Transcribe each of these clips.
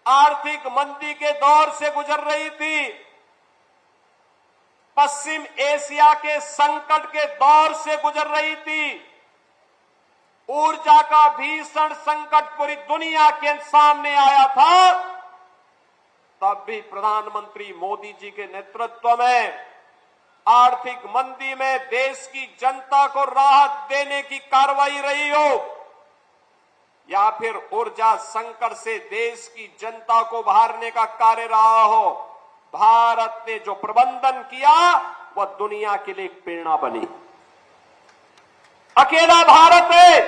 आर्थिक मंदी के दौर से गुजर रही थी, पश्चिम एशिया के संकट के दौर से गुजर रही थी, ऊर्जा का भीषण संकट पूरी दुनिया के सामने आया था, तब भी प्रधानमंत्री मोदी जी के नेतृत्व में आर्थिक मंदी में देश की जनता को राहत देने की कार्रवाई रही हो या फिर ऊर्जा संकट से देश की जनता को उभारने का कार्य रहा हो, भारत ने जो प्रबंधन किया वह दुनिया के लिए एक प्रेरणा बनी। अकेला भारत है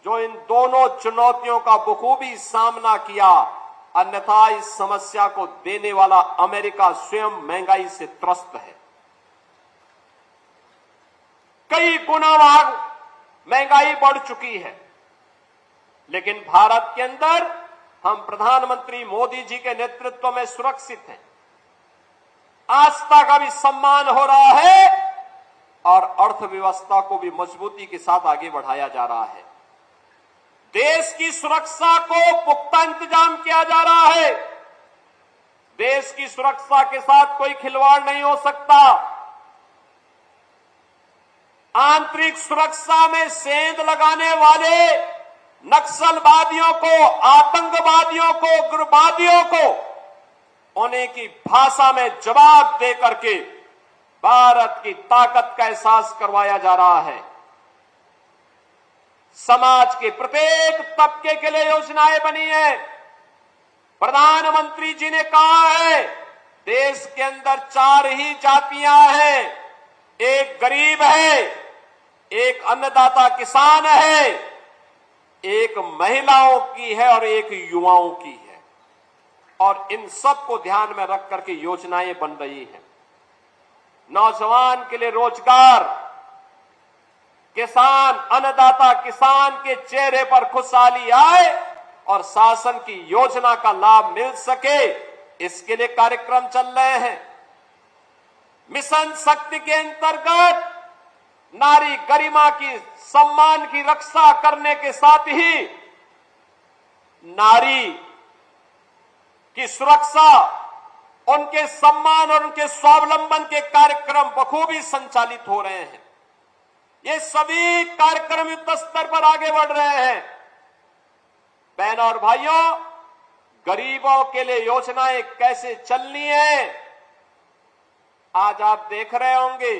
जो इन दोनों चुनौतियों का बखूबी सामना किया, अन्यथा इस समस्या को देने वाला अमेरिका स्वयं महंगाई से त्रस्त है। कई गुना महंगाई बढ़ चुकी है, लेकिन भारत के अंदर हम प्रधानमंत्री मोदी जी के नेतृत्व में सुरक्षित हैं। आस्था का भी सम्मान हो रहा है और अर्थव्यवस्था को भी मजबूती के साथ आगे बढ़ाया जा रहा है। देश की सुरक्षा को पुख्ता इंतजाम किया जा रहा है। देश की सुरक्षा के साथ कोई खिलवाड़ नहीं हो सकता। आंतरिक सुरक्षा में सेंध लगाने वाले नक्सलवादियों को, आतंकवादियों को, उग्रवादियों को उन्हीं की भाषा में जवाब दे करके भारत की ताकत का एहसास करवाया जा रहा है। समाज के प्रत्येक तबके के लिए योजनाएं बनी है। प्रधानमंत्री जी ने कहा है, देश के अंदर 4 ही जातियां हैं, एक गरीब है, एक अन्नदाता किसान है, एक महिलाओं की है और एक युवाओं की है। और इन सब को ध्यान में रख करके योजनाएं बन रही हैं। नौजवान के लिए रोजगार, किसान, अन्नदाता किसान के चेहरे पर खुशहाली आए और शासन की योजना का लाभ मिल सके, इसके लिए कार्यक्रम चल रहे हैं। मिशन शक्ति के अंतर्गत नारी गरिमा की, सम्मान की रक्षा करने के साथ ही नारी की सुरक्षा, उनके सम्मान और उनके स्वावलंबन के कार्यक्रम बखूबी संचालित हो रहे हैं। ये सभी कार्यक्रम युद्ध स्तर पर आगे बढ़ रहे हैं। बहनों और भाइयों, गरीबों के लिए योजनाएं कैसे चलनी है, आज आप देख रहे होंगे।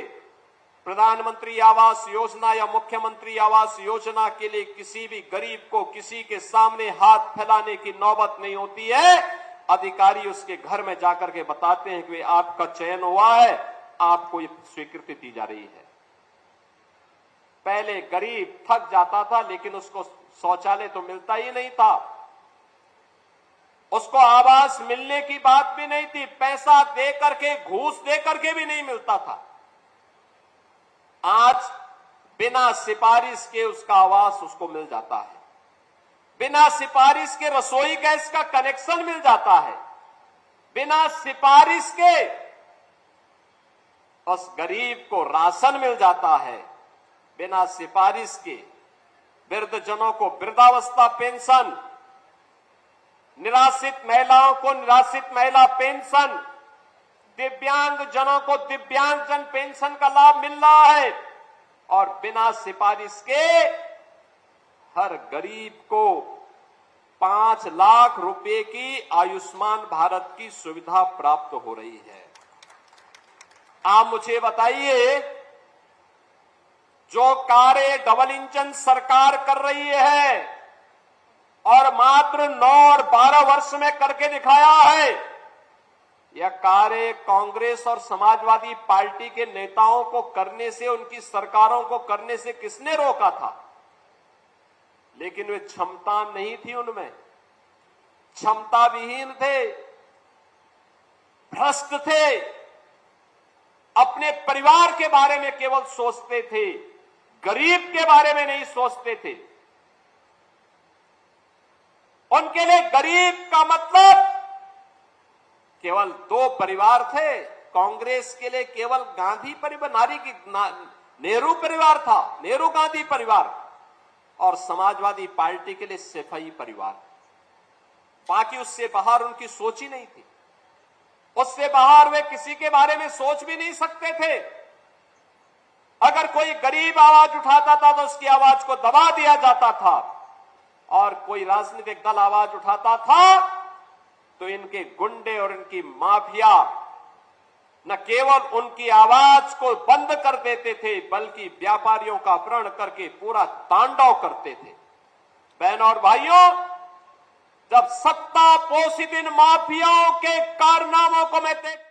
प्रधानमंत्री आवास योजना या मुख्यमंत्री आवास योजना के लिए किसी भी गरीब को किसी के सामने हाथ फैलाने की नौबत नहीं होती है। अधिकारी उसके घर में जाकर के बताते हैं कि आपका चयन हुआ है, आपको स्वीकृति दी जा रही है। पहले गरीब थक जाता था, लेकिन उसको शौचालय तो मिलता ही नहीं था, उसको आवास मिलने की बात भी नहीं थी, पैसा दे करके, घूस दे करके भी नहीं मिलता था। आज बिना सिफारिश के उसका आवास उसको मिल जाता है, बिना सिफारिश के रसोई गैस का कनेक्शन मिल जाता है, बिना सिफारिश के उस गरीब को राशन मिल जाता है, बिना सिफारिश के वृद्धजनों को वृद्धावस्था पेंशन, निराश्रित महिलाओं को निराश्रित महिला पेंशन, दिव्यांग जनों को दिव्यांगजन पेंशन का लाभ मिल रहा है। और बिना सिफारिश के हर गरीब को 5 लाख रुपए की आयुष्मान भारत की सुविधा प्राप्त हो रही है। आप मुझे बताइए, जो कार्य डबल इंजन सरकार कर रही है और मात्र 9 और 12 वर्ष में करके दिखाया है, यह कार्य कांग्रेस और समाजवादी पार्टी के नेताओं को करने से, उनकी सरकारों को करने से किसने रोका था? लेकिन वे क्षमता नहीं थी, उनमें क्षमता विहीन थे, भ्रष्ट थे, अपने परिवार के बारे में केवल सोचते थे, गरीब के बारे में नहीं सोचते थे। उनके लिए गरीब का मतलब केवल 2 परिवार थे। कांग्रेस के लिए केवल गांधी परिवार, नेहरू परिवार था, नेहरू गांधी परिवार, और समाजवादी पार्टी के लिए सिपाही परिवार। बाकी उससे बाहर उनकी सोच ही नहीं थी। उससे बाहर वे किसी के बारे में सोच भी नहीं सकते थे। अगर कोई गरीब आवाज उठाता था तो उसकी आवाज को दबा दिया जाता था, और कोई राजनीतिक दल आवाज उठाता था तो इनके गुंडे और इनकी माफिया न केवल उनकी आवाज को बंद कर देते थे, बल्कि व्यापारियों का अपहरण करके पूरा तांडव करते थे। बहनों और भाइयों, जब सत्ता पोषित इन माफियाओं के कारनामों को मैं देखता